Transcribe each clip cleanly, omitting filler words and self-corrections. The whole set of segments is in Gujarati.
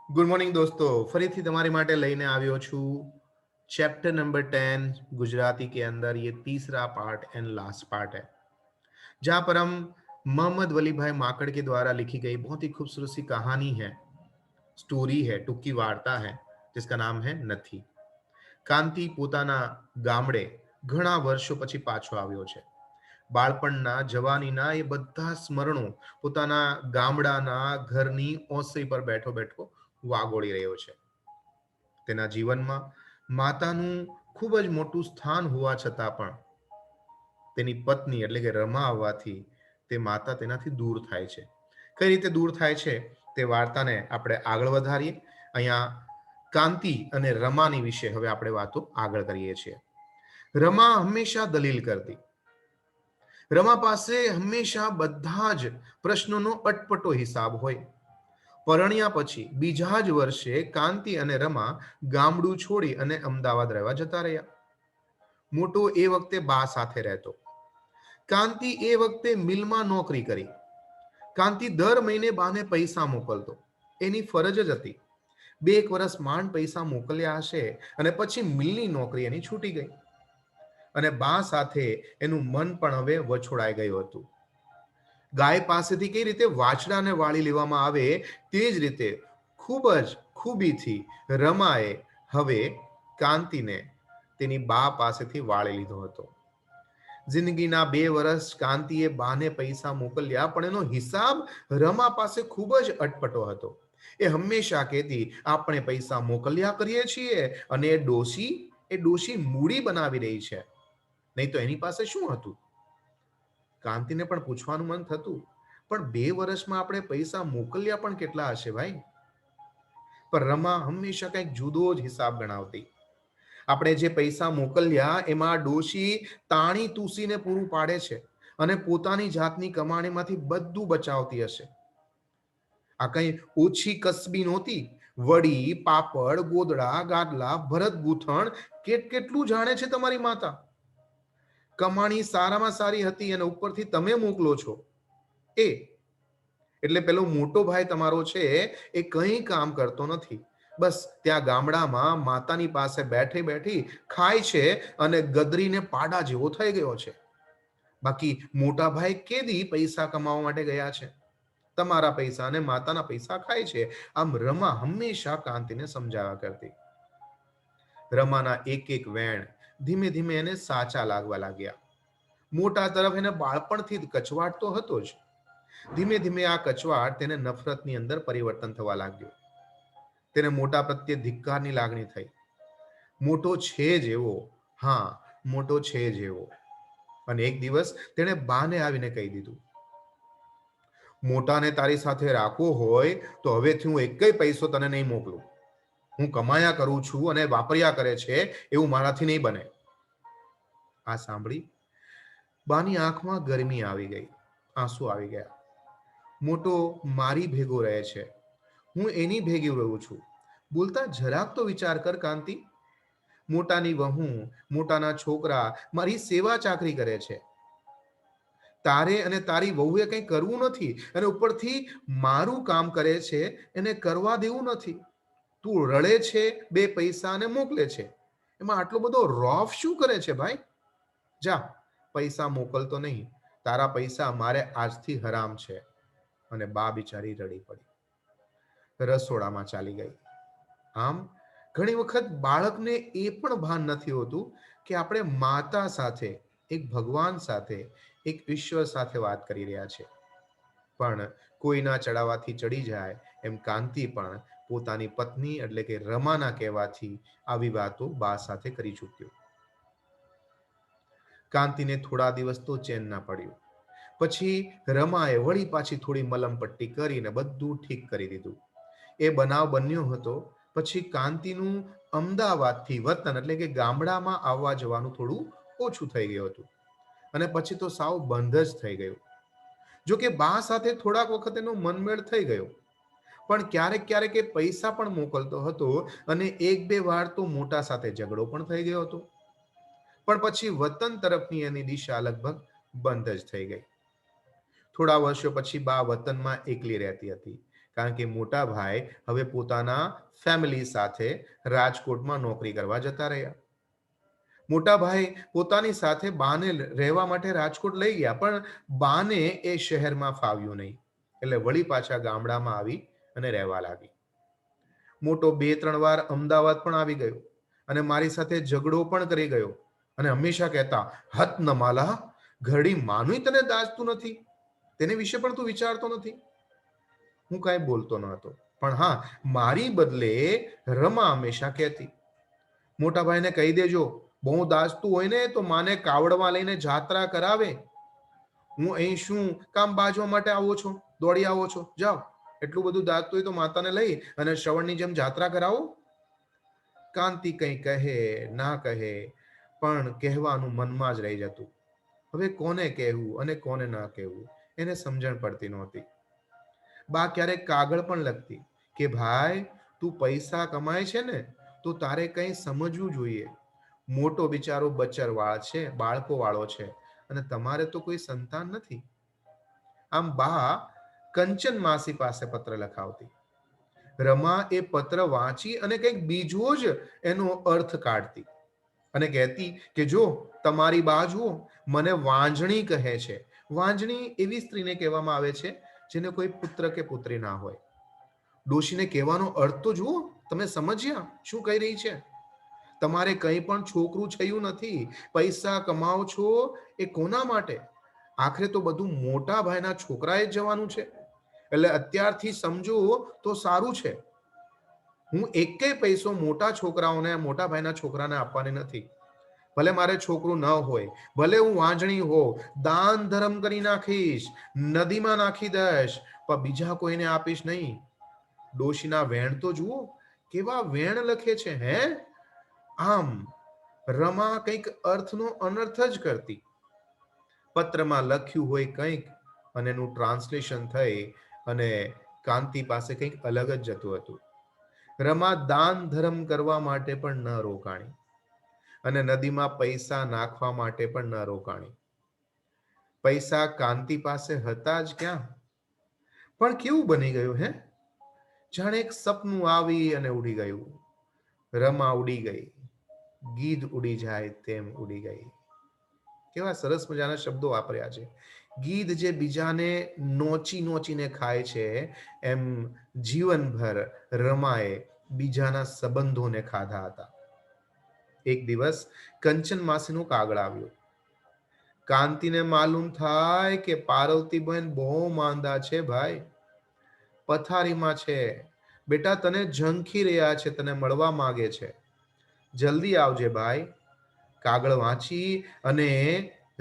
गुड मॉर्निंग दोस्तों, ફરીથી તમારી માટે લઈને આવ્યો છું चैप्टर नंबर 10 गुजराती के अंदर। ये तीसरा पार्ट एंड लास्ट पार्ट है, जहां पर हम मोहम्मद वली भाई माकड़ के द्वारा लिखी गई बहुत ही खूबसूरत सी कहानी है, स्टोरी है, टूकी वार्ता है, जिसका नाम है नथी। કાંતિ પોતાના ગામડે ઘણા વર્ષો પછી પાછો આવ્યો છે। બાળપણના જવાનીના એ બધા સ્મરણો પોતાના ગામડાના ઘરની ઓસરી પર બેઠો બેઠો વાગોળી રહ્યો છે। તેના જીવનમાં માતાનું ખૂબ જ મોટું સ્થાન હોવા છતાં પણ તેની પત્ની એટલે કે રમા આવવાથી તે માતા તેનાથી દૂર થાય છે। કઈ રીતે દૂર થાય છે તે વાર્તાને આપણે આગળ વધારીએ। અહીંયા કાંતિ અને રમાની વિશે હવે આપણે વાતો આગળ કરીએ છીએ। રમા હંમેશા દલીલ કરતી। રમા પાસે હંમેશા બધા જ પ્રશ્નોનો અટપટો હિસાબ હોય। પરણ્યા પછી બીજા જ વર્ષે કાંતિ અને રમા ગામડું છોડી અને અમદાવાદ રહેવા જતા રહ્યા। મોટો એ વખતે બા સાથે રહેતો। કાંતિ એ વખતે મિલમાં નોકરી કરી। કાંતિ દર મહિને બાને પૈસા મોકલતો, એની ફરજ જ હતી। બે એક વર્ષ માંડ પૈસા મોકલ્યા હશે અને પછી મિલની નોકરી એની છૂટી ગઈ અને બા સાથે એનું મન પણ હવે વછોડાઈ ગયું હતું। ગાય પાસેથી કઈ રીતે વાછડાને વાળી લેવામાં આવે તે જ રીતે ખૂબ જ ખૂબીથી રમાએ હવે કાંતિને તેની બા પાસેથી વાળી લીધો હતો। જિંદગીના 2 વર્ષ કાંતિએ બાને પૈસા મોકલ્યા, પણ એનો હિસાબ રમા પાસે ખૂબ જ અટપટો હતો। એ હંમેશા કહેતી, આપણે પૈસા મોકલ્યા કરીએ છીએ અને એ ડોશી મૂડી બનાવી રહી છે, નહીં તો એની પાસે શું હતું। કાંતિને પણ પૂછવાનું મન થતું, પણ 2 વર્ષમાં આપણે પૈસા મોકલ્યા પણ કેટલા હશે ભાઈ। પણ રમા હંમેશા કંઈક જુદો જ હિસાબ ગણાવતી। આપણે જે પૈસા મોકલ્યા એમાં ડોશી તાણી તૂસીને પૂરું પાડે છે અને પોતાની જાતની કમાણીમાંથી બધું બચાવતી હશે। આ કઈ ઓછી કસબી નહોતી। વડી, પાપડ, ગોદડા, ગાદલા, ભરત ગૂંથણ કેટલું જાણે છે તમારી માતા। કમાણી સારામાં સારી હતી અને ઉપરથી તમે મોકલો છો એ એટલે પેલો મોટો ભાઈ તમારો છે એ કંઈ કામ કરતો નથી। બસ ત્યાં ગામડામાં માતાની પાસે બેઠી બેઠી ખાય છે અને ગદરીને પાડા જેવો થઈ ગયો છે। બાકી મોટા ભાઈ કેદી પૈસા કમાવા માટે ગયા છે? તમારા પૈસા અને માતાના પૈસા ખાય છે। આમ રમા હંમેશા કાંતિને સમજાવ્યા કરતી। રમાના એક એક વેણ ધીમે ધીમે એને સાચા લાગવા લાગ્યા। મોટા તરફ એને બાળપણથી જ કચવાટ તો હતો જ। ધીમે ધીમે આ કચવાટ તેને નફરતની અંદર પરિવર્તન થવા લાગ્યો। તેને મોટા પ્રત્યે ધિક્કારની લાગણી થઈ। મોટો છે જેવો, હા, મોટો છે જેવો। અને એક દિવસ તેણે બાને આવીને કહી દીધું, મોટાને તારી સાથે રાખવો હોય તો હવેથી હું એકેય પૈસો તને નહીં મોકલું। હું કમાયા કરું છું અને વાપર્યા કરે છે એવું મારાથી નહીં બને। આ સાંભળી બાની આંખમાં ગરમી આવી ગઈ, આંસુ આવી ગયા। મોટો મારી ભેગો રહે છે, હું એની ભેગી રહું છું। બોલતા જરાક તો વિચાર કર કાંતિ। મોટાની વહુ, મોટાના છોકરા મારી સેવા ચાકરી કરે છે। તારે અને તારી વહુએ કંઈ કરવું નથી અને ઉપરથી મારું કામ કરે છે એને કરવા દેવું નથી। તું રડે છે, 2 પૈસા અને મોકલે છે, એમાં આટલો બધો રોફ શું કરે છે ભાઈ? જા, પૈસા મોકલતો નહીં, તારા પૈસા મારે આજથી હરામ છે। અને બા બિચારી રડી પડી, રસોડામાં ચાલી ગઈ। આમ ઘણી વખત બાળકને એ પણ ભાન નથી હોતું કે આપણે માતા સાથે, એક ભગવાન સાથે, એક ઈશ્વર સાથે વાત કરી રહ્યા છે। પણ કોઈના ચડાવવાથી ચડી જાય એમ કાંતિ પણ પોતાની પત્ની એટલે કે રમાના કહેવાથી આવી વાતો બા સાથે કરી ચૂક્યો। કાંતિને થોડા દિવસ તો ચેન ના પડ્યું। પછી રમાએ વળી પાછી થોડી મલમ પટ્ટી કરીને બધું ઠીક કરી દીધું। એ બનાવ બન્યો હતો પછી કાંતિનું અમદાવાદથી વતન એટલે કે ગામડામાં આવવા જવાનું થોડું ઓછું થઈ ગયું હતું અને પછી તો સાવ બંધ જ થઈ ગયું। જો કે બા સાથે થોડાક વખત એનો મનમેળ થઈ ગયો, પણ ક્યારેક ક્યારેક એ પૈસા પણ મોકલતો હતો અને 1-2 વાર તો મોટા સાથે ઝઘડો પણ થઈ ગયો હતો। પણ પછી વતન તરફની એની દિશા લગભગ બંધ જ થઈ ગઈ। થોડા વર્ષો પછી બા વતનમાં એકલી રહેતી હતી, કારણ કે મોટા ભાઈ હવે પોતાના ફેમિલી સાથે રાજકોટમાં નોકરી કરવા જતા રહ્યા. મોટા ભાઈ પોતાની સાથે બાને રહેવા માટે રાજકોટ લઈ ગયા, પણ બાને એ શહેરમાં ફાવ્યું નહીં, એટલે વળી પાછા ગામડામાં આવી અને રહેવા લાગી. મોટો 2-3 વાર અમદાવાદ પણ આવી ગયો અને મારી સાથે ઝઘડો પણ કરી ગયો અને હંમેશા કહેતા, હત ન માલા, ઘરડી માનું તને દાજતું નથી, તેને વિશે પણ તું વિચારતો નથી. હું કાંઈ બોલતો ન હતો, પણ હા, મારી બદલે રમા હંમેશા કહેતી, મોટા ભાઈને કહી દેજો, બહુ દાજતું હોય ને તો માને કાવડમાં લઈને જાત્રા કરાવે. હું અહીં શું કામ બાજવા માટે આવો છો, દોડી આવો છો? જાઓ, એટલું બધું દાજતું હોય તો માતાને લઈ અને શ્રવણની જેમ જાત્રા કરાવો. કાંતિ કંઈ કહે ના કહે, પણ કહેવાનું મનમાં જ રહી જતું. હવે કોને કહેવું અને કોને ના કહેવું એને સમજણ પડતી નહોતી. બા ક્યારેક કાગળ પણ લખતી કે ભાઈ, તું પૈસા કમાય છે ને તો તારે કંઈ સમજવું જોઈએ. મોટો બિચારો બચરવાળ છે, બાળકો વાળો છે, અને તમારે તો કોઈ સંતાન નથી. આમ બા કંચન માસી પાસે પત્ર લખાવતી. રમા એ પત્ર વાંચી અને કંઈક બીજો જ એનો અર્થ કાઢતી અને કહેતી કે જો તમારી બા જુઓ, મને વાંજણી કહે છે. વાંજણી એવી સ્ત્રીને કહેવામાં આવે છે જેને કોઈ પુત્ર કે પુત્રી ના હોય. ડોશીને કહેવાનો અર્થ તો જુઓ, તમે સમજ્યા શું કહી રહી છે? તમારે કંઈ પણ છોકરું છયું નથી, પૈસા કમાઓ છો એ કોના માટે? આખરે તો બધું મોટા ભાઈના છોકરાએ જ જવાનું છે, એટલે અત્યારથી સમજો તો સારું છે. હું એકેય પૈસો મોટા છોકરાઓને, મોટા ભાઈના છોકરાને આપવાની નથી. ભલે મારે છોકરું ન હોય, ભલે હું વાંજણી હો, દાન ધર્મ કરી નાખીશ, નદીમાં નાખી દઈશ, પણ બીજા કોઈને આપીશ નહીં. ડોશીના વેણ તો જુઓ, કેવા વેણ લખે છે હે! આમ રમા કંઈક અર્થનો અનર્થ જ કરતી. પત્રમાં લખ્યું હોય કંઈક અને એનું ટ્રાન્સલેશન થઈ અને કાંતિ પાસે કંઈક અલગ જ જતું હતું. રમા દાન ધર્મ કરવા માટે પણ ન રોકાણી અને નદીમાં પૈસા નાખવા માટે પણ ન રોકાણી. પૈસા કાંતિ પાસે હતા જ ક્યાં? પણ કેવું બની ગયું હે! જાણે એક સપનું આવી અને ઉડી ગયું. રમા ઉડી ગઈ, ગીધ ઉડી જાય તેમ ઉડી ગઈ. કેવા સરસ મજાના શબ્દો વાપર્યા છે. ગીધ જે બીજાને નોચી નોચીને ખાય છે, એમ જીવનભર રમાએ બીજાના સંબંધોને ખાધા હતા. એક દિવસ કંચન માસીનો કાગળ આવ્યો. કાંતિને માલુમ થાય કે પાર્વતીબેન બહુ માંદા છે ભાઈ, પથારીમાં છે. બેટા, તને ઝંખી રહ્યા છે, તને મળવા માંગે છે, જલ્દી આવજે ભાઈ. કાગળ વાંચી અને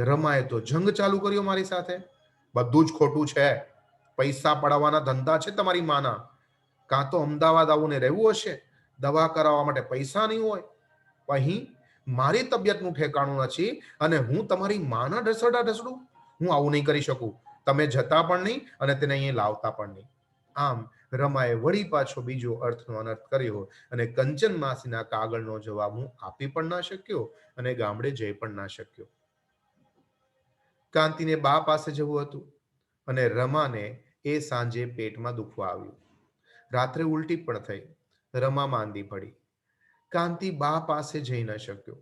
રમાએ તો જંગ ચાલુ કર્યો મારી સાથે. બધું જ ખોટું છે, પૈસા પડાવવાના ધંધા છે તમારી માના. કાં તો અમદાવાદ આવીને રહેવું હશે, દવા કરાવવા માટે પૈસા નહીં હોય. અહીં મારી તબિયતનું ઠેકાણું નથી અને હું તમારી માના ઢસડા ઢસડું? હું આવું નહીં કરી શકું. તમે જતા પણ નહીં અને તેને અહીં લાવતા પણ નહીં. આમ રમાએ વળી પાછો બીજો અર્થનો અનર્થ કર્યો અને કંચન માસીના કાગળનો જવાબ હું આપી પણ ના શક્યો અને ગામડે જઈ પણ ના શક્યો. કાંતિને બા પાસે જવું હતું અને રમાને એ સાંજે પેટમાં દુખવા આવ્યું. રાત્રે ઉલટી પણ થઈ. રમા માંદી પડી. કાંતિ બા પાસે જઈ ન શક્યો.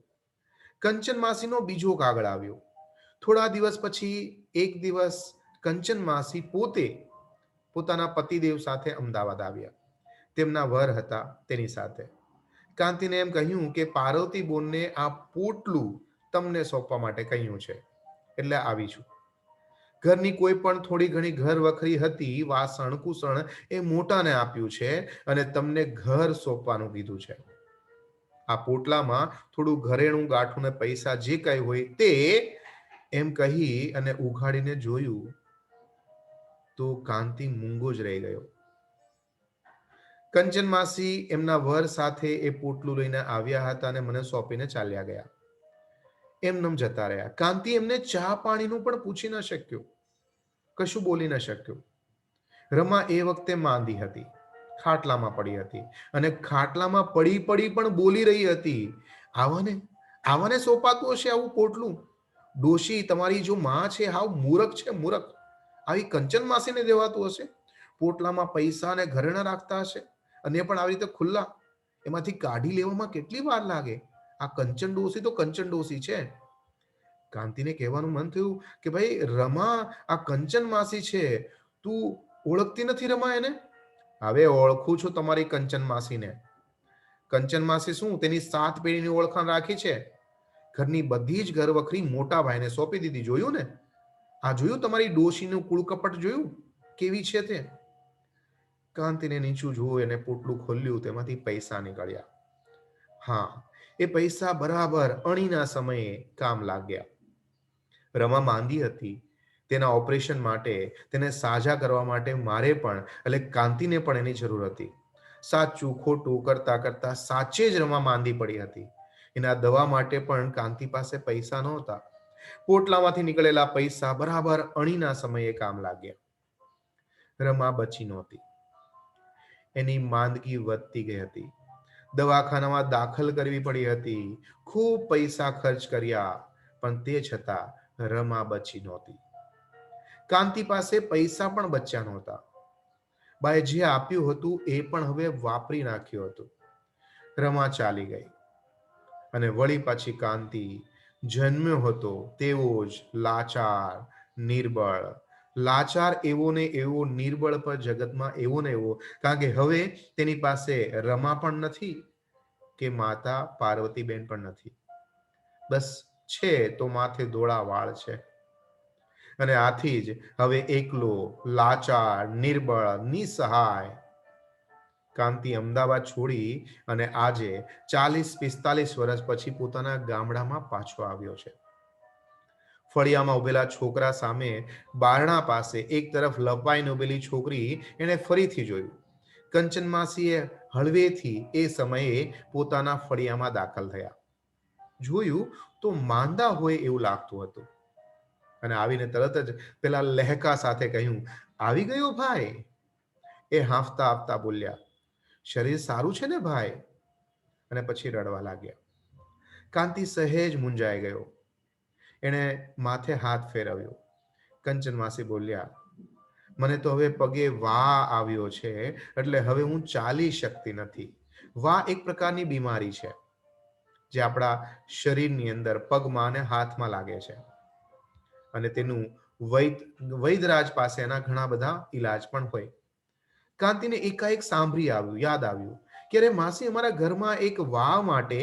કંચન માસીનો બીજો કાગળ આવ્યો. થોડા દિવસ પછી એક દિવસ કંચન માસી પોતે પોતાના પતિદેવ સાથે અમદાવાદ આવ્યા. તેમના વર હતા તેની સાથે. કાંતિને એમ કહ્યું કે પાર્વતી બોનને આ પોટલું તમને સોંપવા માટે કહ્યું છે, એટલે આવી છું. ઘરની કોઈ પણ થોડી ઘણી ઘર વખરી હતી, વાસણ કુસણ એ મોટાને આપ્યું છે અને તમને ઘર સોંપવાનું કીધું છે. આ પોટલામાં થોડું ઘરેણું ગાંઠું ને પૈસા જે કઈ હોય તે, એમ કહી અને ઉઘાડીને જોયું તો કાંતિ મૂંગો જ રહી ગયો. કંચન માસી એમના વર સાથે એ પોટલું લઈને આવ્યા હતા અને મને સોંપીને ચાલ્યા ગયા. એમનેમ જતા રહ્યા. કાંતિ એમને ચા પાણીનું પણ પૂછી ન શક્યો, કશું બોલી ન શક્યો. રમા એ વખતે માંદી હતી, ખાટલામાં પડી હતી અને ખાટલામાં પડી પડી પણ બોલી રહી હતી. આવાને આવાને સોંપાતું હશે આવું પોટલું? ડોશી, તમારી જો માં છે હાવ મૂરખ છે, મૂરખ. આવી કંચન માસીને દેવાતું હશે? પોટલામાં પૈસા અને ઘરેણા રાખતા હશે, અને એ પણ આવી રીતે ખુલ્લા. એમાંથી કાઢી લેવામાં કેટલી વાર લાગે? આ કંચન ડોસી તો કંચન ડોસી છે. કાંતિને કહેવાનું મન થયું કે ભાઈ રમા આ કંચન માસી છે, તું ઓળખતી નથી રમા એને? હવે ઓળખું છું તમારી કંચન માસીને. કંચન માસી શું, તેની 7 પેઢીની ઓળખાણ રાખી છે. ઘરની બધી જ ઘરવખરી મોટા ભાઈને સોંપી દીધી. જોયું ને? આ જોયું તમારી ડોશીનું કુળકપટ જોયું કેવી છે તે? કાંતિને નીચું જોયું, એને પોટલું ખોલ્યું, તેમાંથી પૈસા નીકળ્યા. હા, એ પૈસા બરાબર અણીના સમયે કામ લાગ્યા. રમા માંદી હતી, તેના ઓપરેશન માટે, તેને સાજા કરવા માટે મારે પણ એટલે કાંતિને પણ એની જરૂર હતી. સાચું ખોટું કરતા કરતા સાચે જ રમા માંદી પડી હતી. એના દવા માટે પણ કાંતિ પાસે પૈસા નહોતા. પોટલામાંથી નીકળેલા પૈસા બરાબર અણીના સમયે કામ લાગ્યા. રમા બચી નહોતી. એની માંદગી વધતી ગઈ હતી. દવાખાનામાં દાખલ કરવી પડી હતી. ખૂબ પૈસા ખર્ચ કર્યા, પણ તે છતાં રમા બચી નહોતી. કાંતિ પાસે પૈસા પણ બચ્યા નહોતા. બાએ જે આપ્યું હતું એ પણ હવે વાપરી નાખ્યું હતું. રમા ચાલી ગઈ, અને વળી પાછી કાંતિ જન્મ્યો હતો તેવો જ લાચાર, નિર્બળ. લાચાર એવો ને એવો, નિર્બળ પર જગતમાં એવો ને એવો, કારણ કે હવે તેની પાસે રમા પણ નથી કે માતા પાર્વતીબેન પણ નથી. બસ છે તો માથે ધોળા વાળ છે. અને આથી જ હવે એકલો, લાચાર, નિર્બળ, નિસહાય કાંતિ અમદાવાદ છોડી અને આજે 40-45 વર્ષ પછી પોતાના ગામડામાં પાછો આવ્યો છે. ફળિયામાં ઉભેલા છોકરા સામે બારણા પાસે એક તરફ લપાઈને ઉભેલી છોકરી એને ફરીથી જોયું. કંચન માસીએ હળવેથી એ સમયે પોતાના ફળિયામાં દાખલ થયા. જોયું તો માંદા હોય એવું લાગતું હતું, અને આવીને તરત જ પેલા લહેકા સાથે કહ્યું, આવી ગયો ભાઈ? એ હાંફતા હાંફતા બોલ્યા, શરીર સારું છે ને ભાઈ? અને પછી રડવા લાગ્યા. કાંતિ સહેજ મૂંઝાઈ ગયો. એણે માથે હાથ ફેરવ્યો. કંચન માસી બોલ્યા, મને તો હવે પગે વા આવ્યો છે, એટલે હવે હું ચાલી શકતી નથી. વા એક પ્રકારની બીમારી છે જે આપણા શરીરની અંદર પગમાં અને હાથમાં લાગે છે, અને તેનું વૈદરાજ પાસે એના ઘણા બધા ઈલાજ પણ હોય. કાંતિને એકાએક સાંભળી આવ્યું, યાદ આવ્યું કે અરે માસી, અમારા ઘરમાં એક વા માટે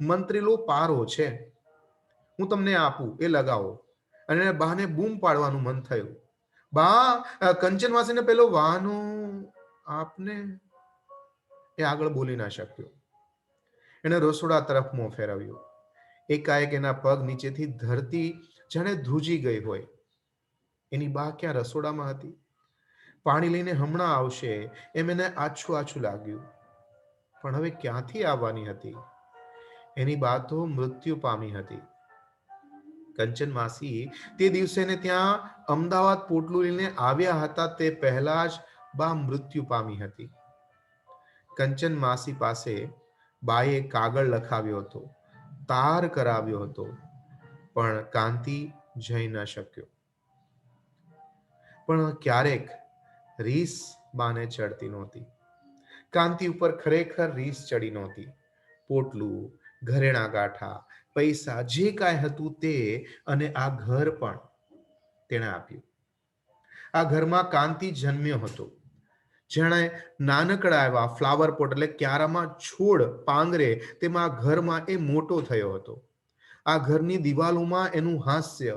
મંત્રેલો પારો છે, હું તમને આપું, એ લગાવો. અને બાને બૂમ પાડવાનું મન થયું, બા કંચન માસીને પેલો વાનો આપને. એ આગળ બોલી ના શક્યો. એને રસોડા તરફ મોં ફેરવ્યું. એકાએક એના પગ નીચેથી ધરતી જાણે ધ્રુજી ગઈ હોય. એની બા ક્યાં રસોડામાં હતી? પાણી લઈને હમણાં આવશે એમ એને આછું આછું લાગ્યું, પણ હવે ક્યાંથી આવવાની હતી? એની બા તો મૃત્યુ પામી હતી. કંચન માસી તે દિવસે ને ત્યાં અમદાવાદ પોટલું લઈને આવ્યા હતા તે પહેલા જ બા મૃત્યુ પામી હતી. કંચન માસી પાસે બાએ કાગળ લખાવ્યો હતો, તાર કરાવ્યો હતો, પણ કાંતિ જઈ ન શક્યો. પણ ક્યારેક રીસ બાને ચડતી નહોતી. કાંતિ ઉપર ખરેખર રીસ ચડી નહોતી. પોટલું, ઘરેણા ગાંઠા, પૈસા, જે કાંઈ હતું તે, અને આ ઘર પણ તેણે આપ્યું. આ ઘરમાં કાંતિ જન્મ્યો હતો. જેણે નાનકડા એવા ફ્લાવર પોટ એટલે ક્યારામાં છોડ પાંગરે તેમાં ઘરમાં એ મોટો થયો હતો. આ ઘરની દિવાલોમાં એનું હાસ્ય,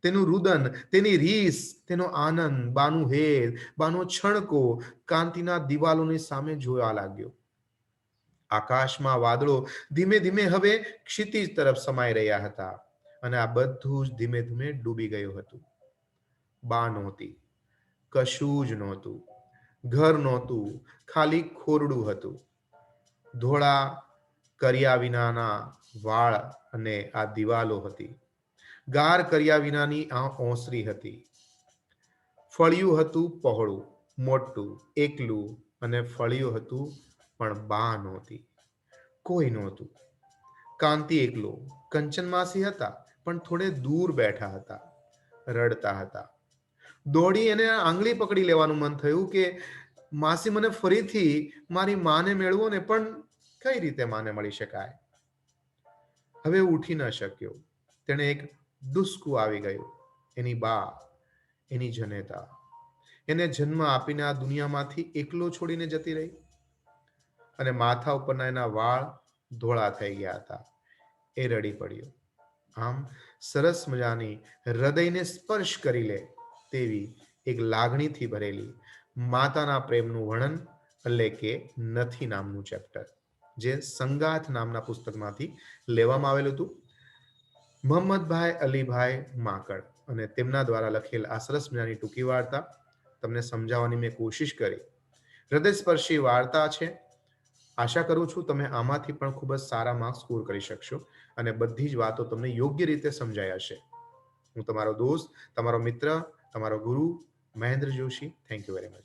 તેનું રુદન, તેની રીસ, તેનો આનંદ, બાનું હેત, બાનો છણકો કાંતિના દિવાલોની સામે જોવા લાગ્યો. આકાશમાં વાદળો ધીમે ધીમે હવે ક્ષિતિજ તરફ સમાઈ રહ્યા હતા, અને આ બધું જ ધીમે ધીમે ડૂબી ગયું હતું. બા નહોતી, કશું જ નહોતું. ઘર નહોતું, ખાલી ખોરડું હતું. ધોળા કર્યા વિનાના વાળ અને આ દિવાલો હતી. ગાર કર્યા વિનાની આ ઓસરી હતી. ફળિયું હતું પહોળું, મોટું, એકલું, અને ફળિયું હતું, પણ બા નહોતી, કોઈ નહોતું. કાંતિ એકલો, કંચન માસી હતા, પણ થોડે દૂર બેઠા હતા, રડતા હતા. દોડી એને આંગળી પકડી લેવાનું મન થયું કે માસી મને ફરીથી મારી માને મેળવો ને, પણ કઈ રીતે માને મળી શકાય? હવે ઉઠી ન શક્યો. તેને એક ડુસકું આવી ગયું. એની બા, એની જનેતા એને જન્મ આપીને આ દુનિયામાંથી એકલો છોડીને જતી રહી, અને માથા ઉપરના એના વાળ ધોળા થઈ ગયા હતા. એ રડી પડ્યો. આમ સરસ મજાની હૃદયને સ્પર્શ કરી લે તેવી એક લાગણીથી ભરેલી માતાના પ્રેમનું વર્ણન, એટલે કે નથી નામનું ચેપ્ટર, જે સંગાથ નામના પુસ્તકમાંથી લેવામાં આવેલું હતું. મોહમ્મદભાઈ અલીભાઈ માંકડ અને તેમના દ્વારા લખેલ આ સરસ મજાની ટૂંકી વાર્તા તમને સમજાવવાની મેં કોશિશ કરી. હૃદયસ્પર્શી વાર્તા છે. આશા કરું છું તમે આમાંથી પણ ખૂબ જ સારા માર્ક્સ સ્કોર કરી શકશો અને બધી જ વાતો તમને યોગ્ય રીતે સમજાઈ હશે. હું તમારો દોસ્ત, તમારો મિત્ર, તમારો ગુરુ Mahendra Joshi. Thank you very much.